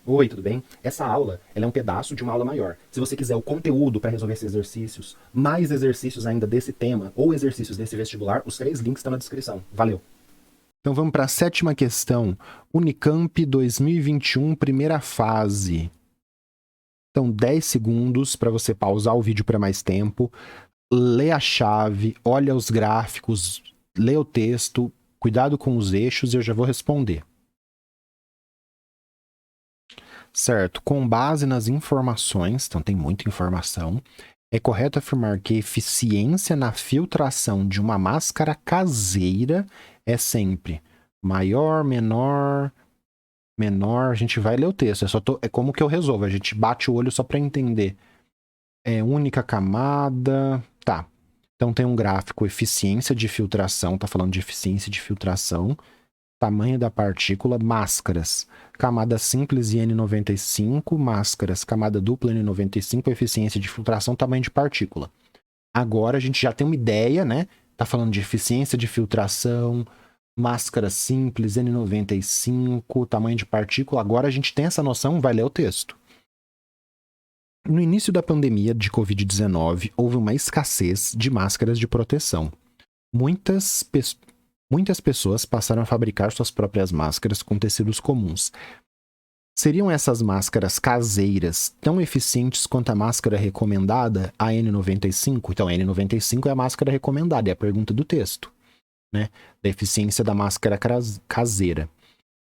Oi, tudo bem? Essa aula, ela é um pedaço de uma aula maior. Se você quiser o conteúdo para resolver esses exercícios, mais exercícios ainda desse tema ou exercícios desse vestibular, os 3 links estão na descrição. Valeu! Então vamos para a sétima questão. Unicamp 2021, primeira fase. Então 10 segundos para você pausar o vídeo para mais tempo, lê a chave, olha os gráficos, lê o texto, cuidado com os eixos e eu já vou responder. Certo, com base nas informações, então tem muita informação, é correto afirmar que a eficiência na filtração de uma máscara caseira é sempre maior, menor, menor. A gente vai ler o texto, é como que eu resolvo, a gente bate o olho só para entender. É única camada, tá. Então tem um gráfico eficiência de filtração, tá falando de eficiência de filtração. Tamanho da partícula, máscaras, camada simples e N95, máscaras, camada dupla N95, eficiência de filtração, tamanho de partícula. Agora a gente já tem uma ideia, né? Tá falando de eficiência de filtração, máscara simples, N95, tamanho de partícula. Agora a gente tem essa noção, vai ler o texto. No início da pandemia de Covid-19, houve uma escassez de máscaras de proteção. Muitas pessoas passaram a fabricar suas próprias máscaras com tecidos comuns. Seriam essas máscaras caseiras tão eficientes quanto a máscara recomendada, a N95? Então, a N95 é a máscara recomendada, é a pergunta do texto, né? Da eficiência da máscara caseira.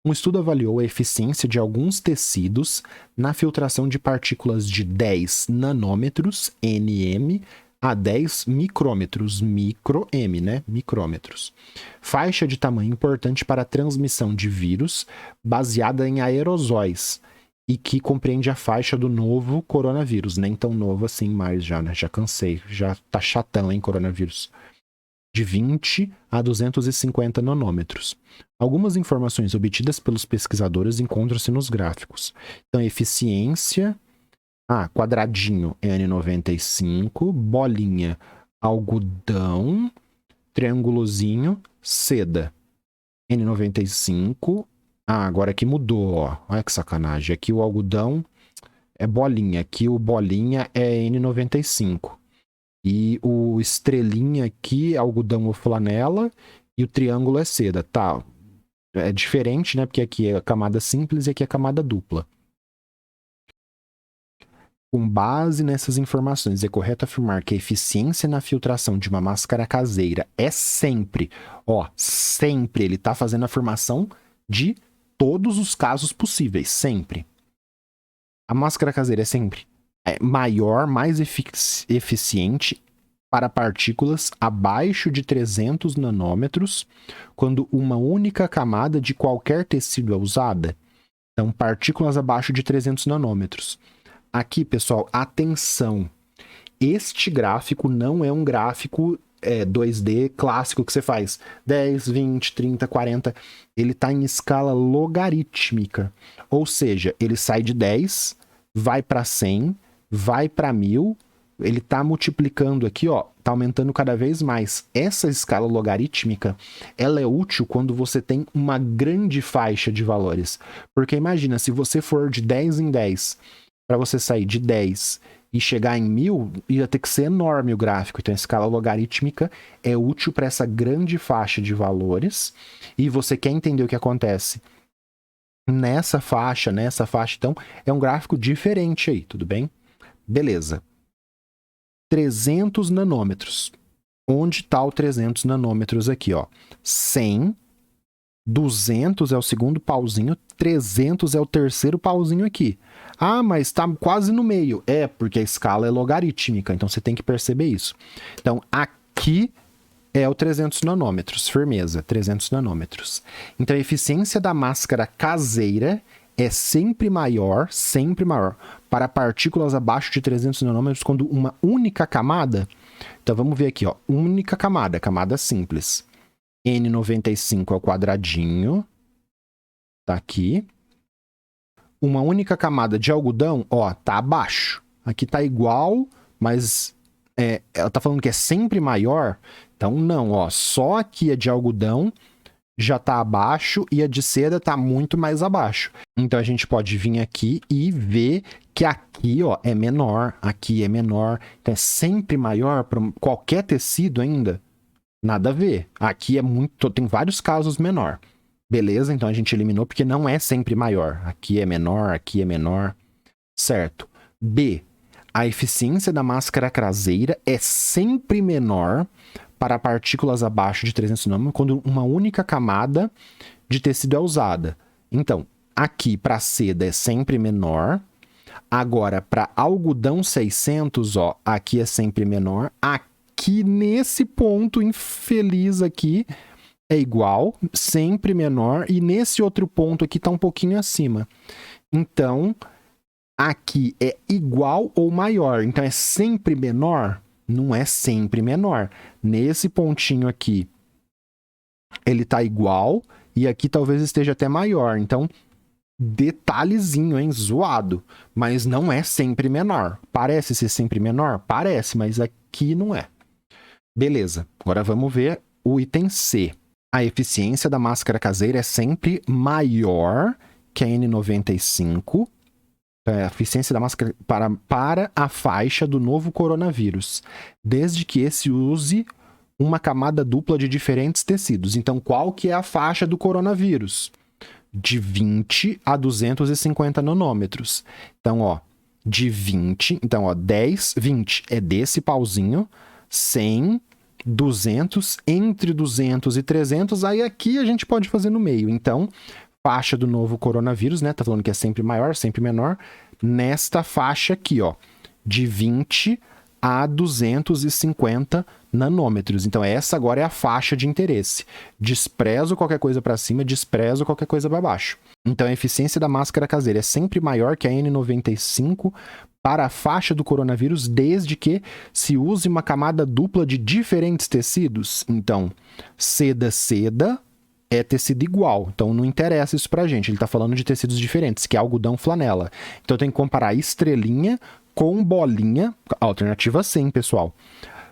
Um estudo avaliou a eficiência de alguns tecidos na filtração de partículas de 10 nanômetros, nm, a 10 micrômetros, micro-m, né? Micrômetros. Faixa de tamanho importante para a transmissão de vírus baseada em aerosóis e que compreende a faixa do novo coronavírus. Nem tão novo assim mais já, né? Já cansei, já tá chatão, hein, coronavírus. De 20 a 250 nanômetros. Algumas informações obtidas pelos pesquisadores encontram-se nos gráficos. Então, eficiência... quadradinho N95, bolinha algodão, triângulozinho seda N95. Agora aqui mudou, ó. Olha que sacanagem. Aqui o algodão é bolinha, aqui o bolinha é N95. E o estrelinha aqui é algodão ou flanela e o triângulo é seda. Tá, é diferente, né? Porque aqui é a camada simples e aqui é a camada dupla. Com base nessas informações, é correto afirmar que a eficiência na filtração de uma máscara caseira é sempre, sempre, ele está fazendo a afirmação de todos os casos possíveis, sempre. A máscara caseira é sempre maior, mais eficiente para partículas abaixo de 300 nanômetros quando uma única camada de qualquer tecido é usada. Então, partículas abaixo de 300 nanômetros. Aqui, pessoal, atenção. Este gráfico não é um gráfico 2D clássico que você faz 10, 20, 30, 40. Ele está em escala logarítmica. Ou seja, ele sai de 10, vai para 100, vai para 1000. Ele está multiplicando aqui, ó, está aumentando cada vez mais. Essa escala logarítmica, ela é útil quando você tem uma grande faixa de valores. Porque imagina, se você for de 10 em 10... Para você sair de 10 e chegar em 1000, ia ter que ser enorme o gráfico. Então, a escala logarítmica é útil para essa grande faixa de valores. E você quer entender o que acontece nessa faixa. Então, é um gráfico diferente aí, tudo bem? Beleza. 300 nanômetros. Onde está o 300 nanômetros aqui, ó? 100, 200 é o segundo pauzinho, 300 é o terceiro pauzinho aqui. Mas tá quase no meio. É, porque a escala é logarítmica, então você tem que perceber isso. Então, aqui é o 300 nanômetros, firmeza, 300 nanômetros. Então, a eficiência da máscara caseira é sempre maior, para partículas abaixo de 300 nanômetros quando uma única camada... Então, vamos ver aqui, ó, única camada, camada simples. N95 é o quadradinho. Tá aqui. Uma única camada de algodão, ó, tá abaixo. Aqui tá igual, mas ela tá falando que é sempre maior. Então, não, ó, só aqui é de algodão já está abaixo e a de seda está muito mais abaixo. Então a gente pode vir aqui e ver que aqui, ó, é menor, aqui é menor. Então é sempre maior para qualquer tecido ainda. Nada a ver. Aqui é muito, tem vários casos menor. Beleza? Então a gente eliminou porque não é sempre maior. Aqui é menor, certo? B. A eficiência da máscara caseira é sempre menor para partículas abaixo de 300 nanometros quando uma única camada de tecido é usada. Então, aqui para seda é sempre menor. Agora, para algodão 600, ó, aqui é sempre menor. Aqui nesse ponto infeliz aqui é igual, sempre menor. E nesse outro ponto aqui está um pouquinho acima. Então, aqui é igual ou maior. Então, é sempre menor? Não é sempre menor. Nesse pontinho aqui, ele tá igual e aqui talvez esteja até maior. Então, detalhezinho, hein? Zoado. Mas não é sempre menor. Parece ser sempre menor? Parece, mas aqui não é. Beleza. Agora vamos ver o item C. A eficiência da máscara caseira é sempre maior que a N95. A eficiência da máscara para a faixa do novo coronavírus, desde que esse use uma camada dupla de diferentes tecidos. Então, qual que é a faixa do coronavírus? De 20 a 250 nanômetros. Então, ó, de 20, então, ó, 10, 20 é desse pauzinho, 100, 200, entre 200 e 300, aí aqui a gente pode fazer no meio. Então, faixa do novo coronavírus, né? Tá falando que é sempre maior, sempre menor. Nesta faixa aqui, ó, de 20 a 250 nanômetros. Então, essa agora é a faixa de interesse. Desprezo qualquer coisa para cima, desprezo qualquer coisa para baixo. Então, a eficiência da máscara caseira é sempre maior que a N95 para a faixa do coronavírus, desde que se use uma camada dupla de diferentes tecidos. Então, seda é tecido igual, então não interessa isso pra gente, ele tá falando de tecidos diferentes, que é algodão flanela. Então tem que comparar estrelinha com bolinha, alternativa C, hein, pessoal.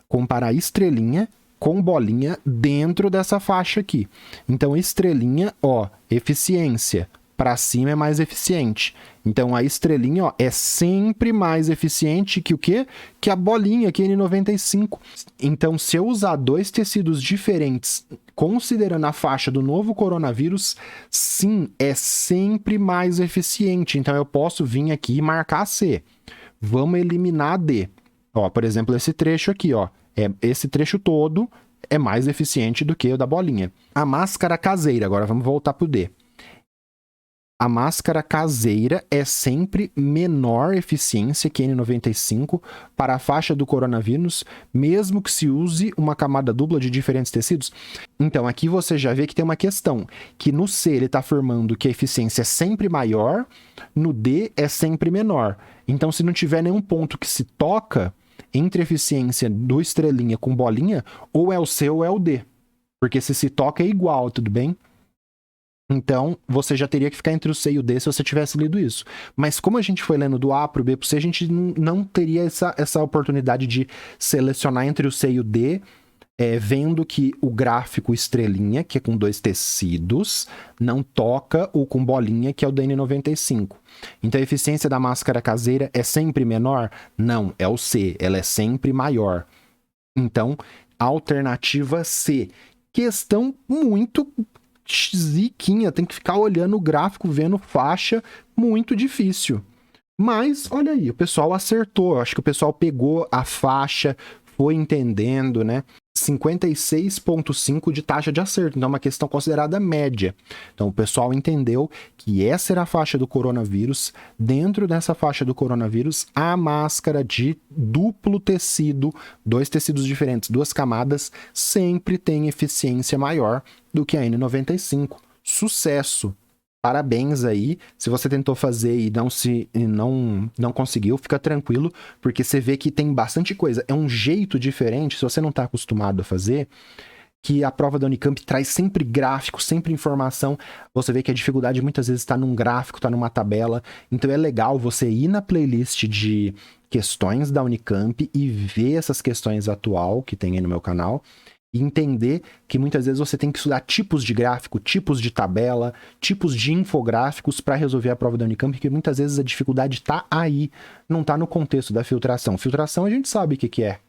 Comparar estrelinha com bolinha dentro dessa faixa aqui. Então estrelinha, ó, eficiência, para cima é mais eficiente. Então a estrelinha, ó, é sempre mais eficiente que o quê? Que a bolinha, que é N95. Então se eu usar dois tecidos diferentes, considerando a faixa do novo coronavírus, sim, é sempre mais eficiente. Então eu posso vir aqui e marcar C. Vamos eliminar a D. Ó, por exemplo, esse trecho aqui, ó, esse trecho todo é mais eficiente do que o da bolinha. A máscara caseira, agora vamos voltar pro D. A máscara caseira é sempre menor eficiência que N95 para a faixa do coronavírus, mesmo que se use uma camada dupla de diferentes tecidos. Então, aqui você já vê que tem uma questão, que no C ele está afirmando que a eficiência é sempre maior, no D é sempre menor. Então, se não tiver nenhum ponto que se toca entre a eficiência do estrelinha com bolinha, ou é o C ou é o D. Porque se toca é igual, tudo bem? Então, você já teria que ficar entre o C e o D se você tivesse lido isso. Mas como a gente foi lendo do A para o B para o C, a gente não teria essa oportunidade de selecionar entre o C e o D, vendo que o gráfico estrelinha, que é com dois tecidos, não toca o com bolinha, que é o da N95. Então, a eficiência da máscara caseira é sempre menor? Não, é o C. Ela é sempre maior. Então, alternativa C. Questão muito ziquinha, tem que ficar olhando o gráfico, vendo faixa, muito difícil. Mas, olha aí, o pessoal acertou, acho que o pessoal pegou a faixa, foi entendendo, né? 56,5 de taxa de acerto, então é uma questão considerada média. Então o pessoal entendeu que essa era a faixa do coronavírus. Dentro dessa faixa do coronavírus, a máscara de duplo tecido, dois tecidos diferentes, duas camadas, sempre tem eficiência maior do que a N95. Sucesso! Parabéns aí, se você tentou fazer e não conseguiu, fica tranquilo, porque você vê que tem bastante coisa. É um jeito diferente, se você não está acostumado a fazer, que a prova da Unicamp traz sempre gráfico, sempre informação. Você vê que a dificuldade muitas vezes está num gráfico, está numa tabela. Então é legal você ir na playlist de questões da Unicamp e ver essas questões atual que tem aí no meu canal. E entender que muitas vezes você tem que estudar tipos de gráfico, tipos de tabela, tipos de infográficos para resolver a prova da Unicamp, porque muitas vezes a dificuldade está aí, não está no contexto da filtração. Filtração a gente sabe o que é.